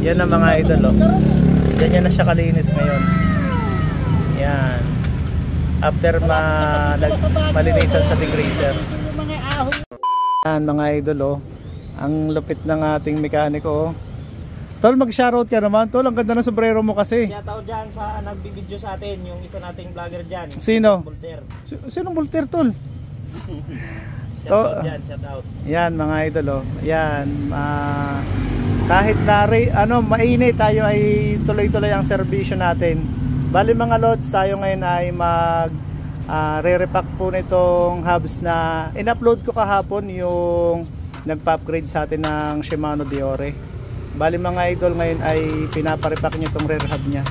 Yan ang mga idol, oh. Ganyan na siya kalinis ngayon. Yan. After malinisan sa degreaser. Yan mga idol, oh. Ang lupit ng ating mekaniko, oh. Tol, mag-shoutout ka naman. Tol, ang ganda ng sombrero mo kasi. Shoutout dyan sa nagbibideo sa atin, yung isa nating vlogger dyan. Sino? Voltaire. Sinong Voltaire, Tol? Shoutout dyan, shoutout. Yan mga idol, oh. Yan. Kahit na mainit, tayo ay tuloy-tuloy ang serbisyo natin. Bali mga lods, tayo ngayon ay re-repack po nitong hubs na in-upload ko kahapon, yung nagpa-upgrade sa atin ng Shimano Deore. Bali mga idol, ngayon ay pinaparepack niya itong rear hub niya.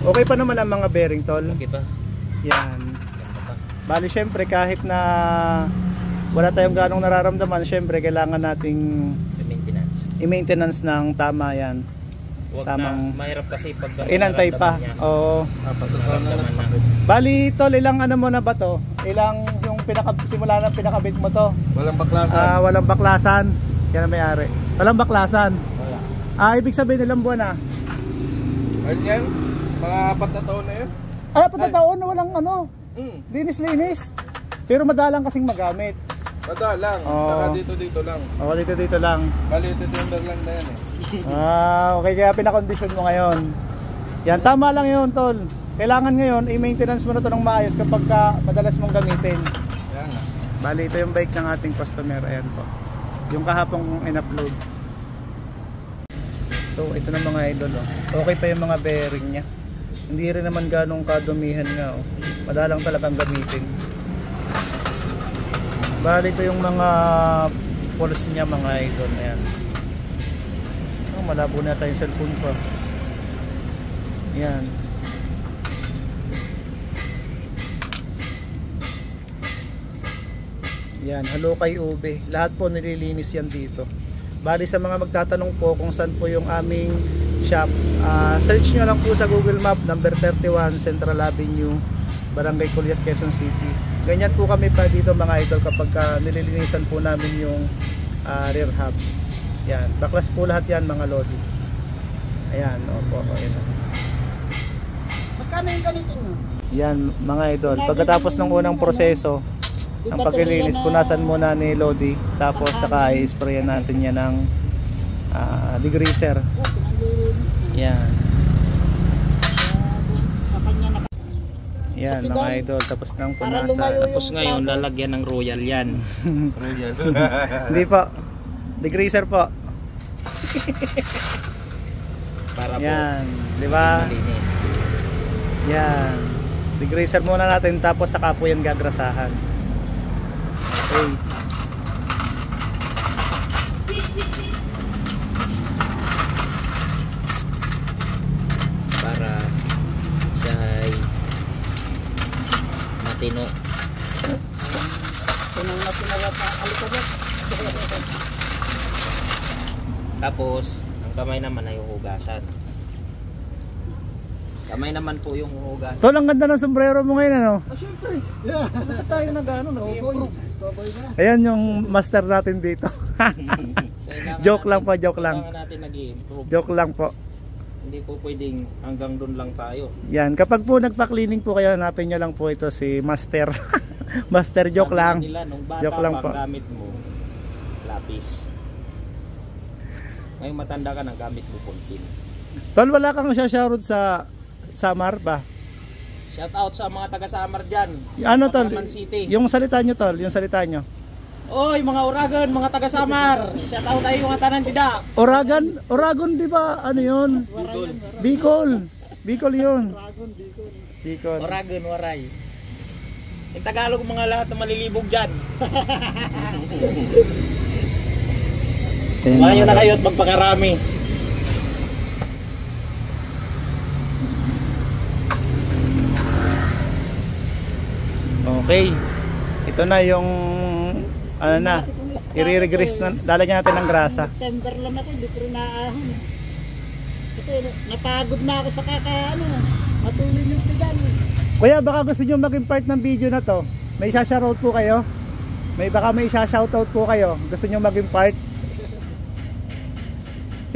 Okay pa naman ang mga bearing, Tol. Okay pa. Yan. Bali syempre kahit na wala tayong ganong nararamdaman, syempre kailangan nating i-maintenance ng tama yan. Huwag tamang na, mahirap kasi pag inantay pa. Oo. Bali Tol, ilang ano mo na ba to? Ilang yung simula ng pinakabit mo to? Walang baklasan. Walang baklasan. Yan ang may-ari. Walang baklasan. Wala. Ibig sabihin ilang buwan na? Ayun yan. Mga 4 na taon na yan. 4 na taon na walang linis-linis. Pero madalang kasing magamit. Madalang. Saka dito lang. Oo, dito lang. Bali, dito lang na yan eh. Okay, kaya pinakondisyon mo ngayon. Yan, tama lang yun, Tol. Kailangan ngayon, i-maintenance mo na ito ng maayos kapag madalas mong gamitin. Yan. Bali, ito yung bike ng ating customer. Ayan po. Yung kahapong in-upload. So, ito na mga idol, oh. Okay pa yung mga bearing niya. Hindi rin naman ganong kadumihan nga, oh. Madalang talagang gamitin. Bali, ito yung mga pulse niya mga idol. Ayan. Malabo na tayong cellphone pa. Yan. Yan, halo kay Ube. Lahat po nililinis yan dito. Bali sa mga magtatanong po kung saan po yung aming shop, search nyo lang po sa Google Map, number 31 Central Avenue, Barangay Culiat, Quezon City. Ganyan po kami pa dito mga idol kapag nililinisan po namin yung rear hub. Yan, baklas po lahat yan mga lodi. Ayan, opo, ayan. Magkano yung ganito nyo? Yan mga idol, pagkatapos ng unang proseso, ang paglilinis, punasan muna ni Lodi, tapos saka i-sprayan natin yan ng degreaser. Yan. Yan mga idol, tapos ng punasan. Tapos ngayon, lalagyan ng royal yan. Royal. Hindi po. Degreaser po. Para yan, di ba? malinis. Yan. Degreaser muna natin, tapos saka po yan gagrasahan. Okay. Para siya ay matino. Tapos ang kamay naman ay huhugasan. Kamay naman po yung huhugasan. Tol, ang ganda ng sombrero mo ngayon, ano? Siyempre. Bakit tayo nag-ano? Ayan yung master natin dito. Joke lang po, joke lang. Kailangan natin nag-i-improve. Joke lang po. Hindi po pwedeng hanggang doon lang tayo. Yan, kapag po nagpa-cleaning po kayo, hanapin nyo lang po ito si Master. Master, joke lang. Nila, nung bata Joke lang po. gamit mo lapis. Ngayon matanda ka nang gamit mo puntin. Tol, wala kang shoutout sa Samar ba? Shout out sa mga taga Samar diyan. Ano Tol? City. Yung salita nyo Tol, yung salita nyo. Oy, mga Uragon, mga taga Samar. Shout out tayo mga tanan dida. Oragon di ba? Ano yun? Bicol. Bicol yun. Bicol. Uragon, Waray. In Tagalog mga lahat na malilibog diyan. Mayo na kayo at magpakarami. Okay. Ito na yung ano na, i-regress na, lalagyan natin ng grasa. September lang ako, hindi ko rin naahon. Kasi napagod na ako sa matuloy yung pedal. Kuya, baka gusto nyo maging part ng video na to. May isa-shoutout po kayo? Baka may isa-shoutout po kayo. Gusto nyo maging part?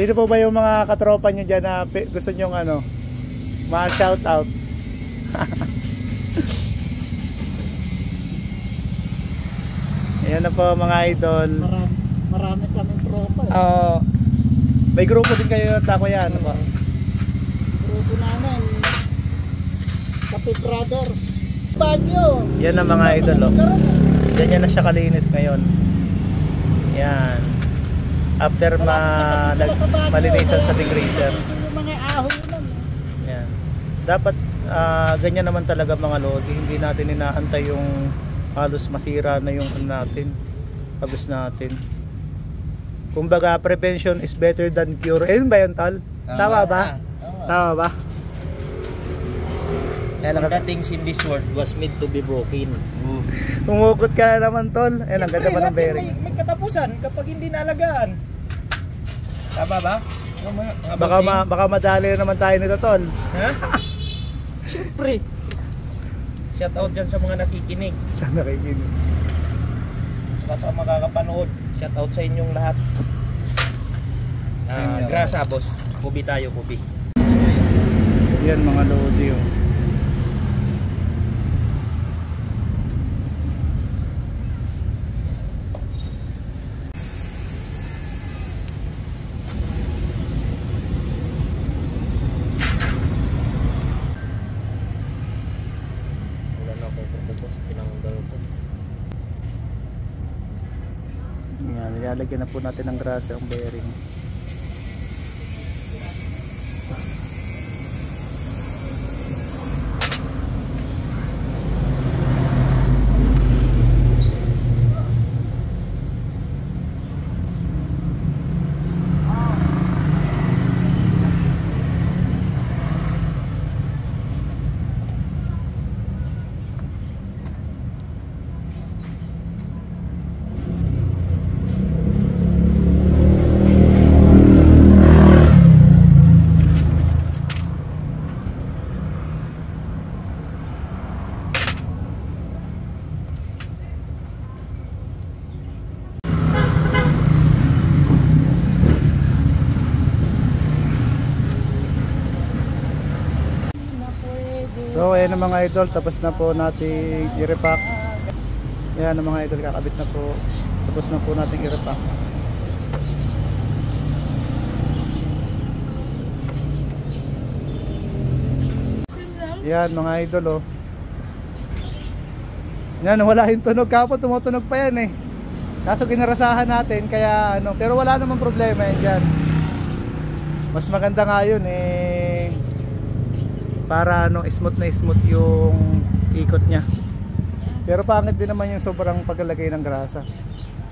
Sino po ba yung mga katropa nyo dyan na gusto nyong ano, ma-shout out? Ayan na po mga idol. Marami kaming tropa eh. May grupo din kayo tako yan. Ano ba? Grupo namin. Kape Brothers. Bagyo. Yan ang mga idol. Ganyan na siya kalinis ngayon. Yan. After malinisan sa degreaser. Yung mga ahon lang. Yan. Dapat ganyan naman talaga mga lodi. Hindi natin inaantay yung halos masira na yung ano natin, habos natin. Kumbaga prevention is better than cure. Ayun ba yun, Tal? Tama ba? Tama ba? Some of the things in this world was meant to be broken. Umugot ka na naman, Tol. Ayun, ang ganda pa ng bearing. May katapusan kapag hindi naalagaan. Tama ba? Baka madali naman tayo nito, Tol. Ha? Siyempre. Shout out dyan sa mga nakikinig. Sana kayo yun. Sa makakapanood. Shout out sa inyong lahat. Grasa, boss. Kubi tayo, kubi. Yan mga lodi, oh. Yan, nilalagyan na po natin ng grasa ang bearing. So ayan na mga idol, tapos na po natin i-repack. Ayan na mga idol, kakabit na po. Tapos na po natin i-repack. Ayan mga idol, oh. Yan, wala yung tunog. Kapon tumutunog pa yan eh. Kaso ginarasahan natin kaya ano, pero wala namang problema yan dyan. Mas maganda nga yun eh, para ano, smooth na smooth yung ikot nya. Pero pangit din naman yung sobrang paglalagay ng grasa.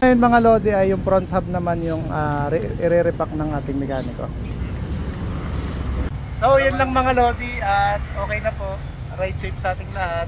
Ngayon mga lodi ay yung front hub naman yung i-repack ng ating mekaniko. So yun lang mga lodi, at okay na po. Ride safe sa ating lahat.